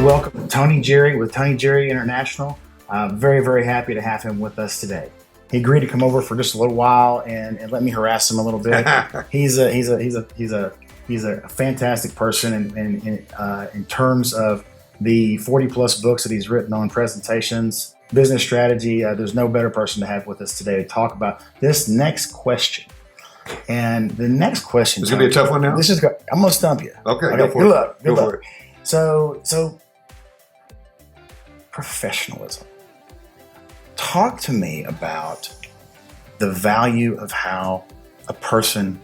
to welcome Tony Jeary with Tony Jeary International. Very, very happy to have him with us today. He agreed to come over for just a little while and let me harass him a little bit. He's a fantastic person in terms of the 40 plus books that he's written on presentations, business strategy. There's no better person to have with us today to talk about this next question. And the next question, it's gonna be a tough one now. I'm gonna stump you. Okay, go for it. Good luck. So professionalism. Talk to me about the value of how a person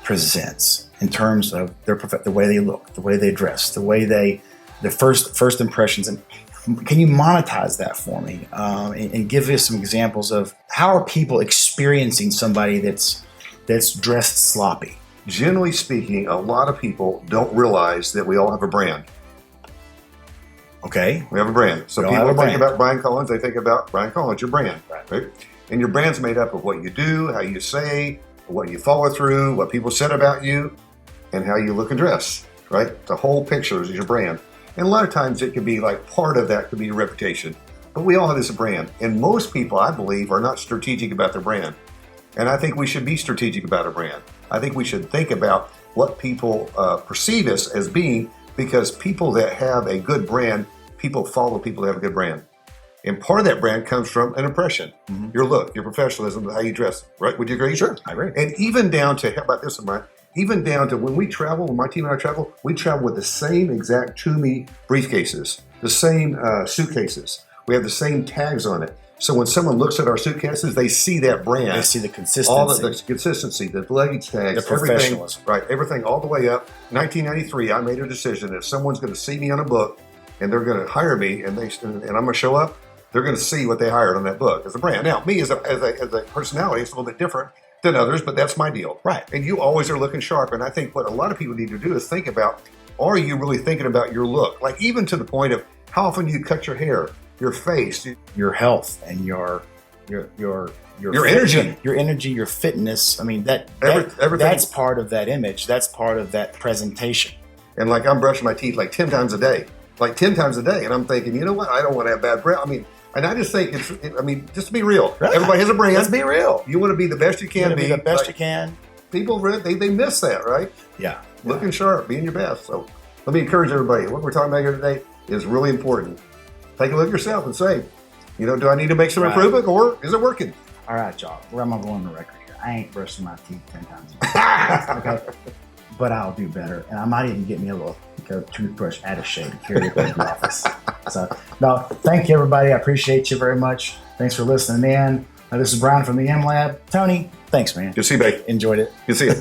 presents in terms of the way they look, the way they dress, the first impressions, and can you monetize that for me and give us some examples of how are people experiencing somebody that's dressed sloppy? Generally speaking, a lot of people don't realize that we all have a brand. Okay. We have a brand. So people think about Brian Collins, they think about Brian Collins, your brand, right? And your brand's made up of what you do, how you say, what you follow through, what people said about you, and how you look and dress, right? The whole picture is your brand. And a lot of times it could be like part of that could be your reputation. But we all have this brand. And most people, I believe, are not strategic about their brand. And I think we should be strategic about our brand. I think we should think about what people perceive us as being, because people that have a good brand, people follow people that have a good brand. And part of that brand comes from an impression. Mm-hmm. Your look, your professionalism, how you dress, right? Would you agree? Sure, I agree. And even down to, how about this, Brian? Even down to when we travel, when my team and I travel, we travel with the same exact Toomey briefcases, the same suitcases. We have the same tags on it. So when someone looks at our suitcases, they see that brand. They see the consistency. All the consistency, the luggage tags, the professionalism. Everything, right? Everything all the way up. 1993, I made a decision. If someone's going to see me on a book and they're going to hire me and I'm going to show up, they're going to see what they hired on that book as a brand. Now, me as a personality, it's a little bit different than others, but that's my deal. Right. And you always are looking sharp. And I think what a lot of people need to do is think about, are you really thinking about your look? Like even to the point of how often do you cut your hair, your face, your health, and your energy, your fitness. I mean, everything. That's part of that image. That's part of that presentation. And like I'm brushing my teeth like 10 times a day. And I'm thinking, you know what? I don't want to have bad breath. I mean, and I just think just to be real. Right. Everybody has a brand. Let's be real. You want to be the best you can be. The best you can. People, they miss that, right? Yeah. Looking sharp, being your best. So let me encourage everybody. What we're talking about here today is really important. Take a look at yourself and say, do I need to make some improvement, or is it working? All right, y'all. Where am I going on the record here? I ain't brushing my teeth 10 times a day. Okay. But I'll do better. And I might even get me a little toothbrush out of shape and carry it to the office. So, no, thank you, everybody. I appreciate you very much. Thanks for listening in. This is Brian from the MLab. Tony, thanks, man. Good to see you, babe. Enjoyed it. Good to see you.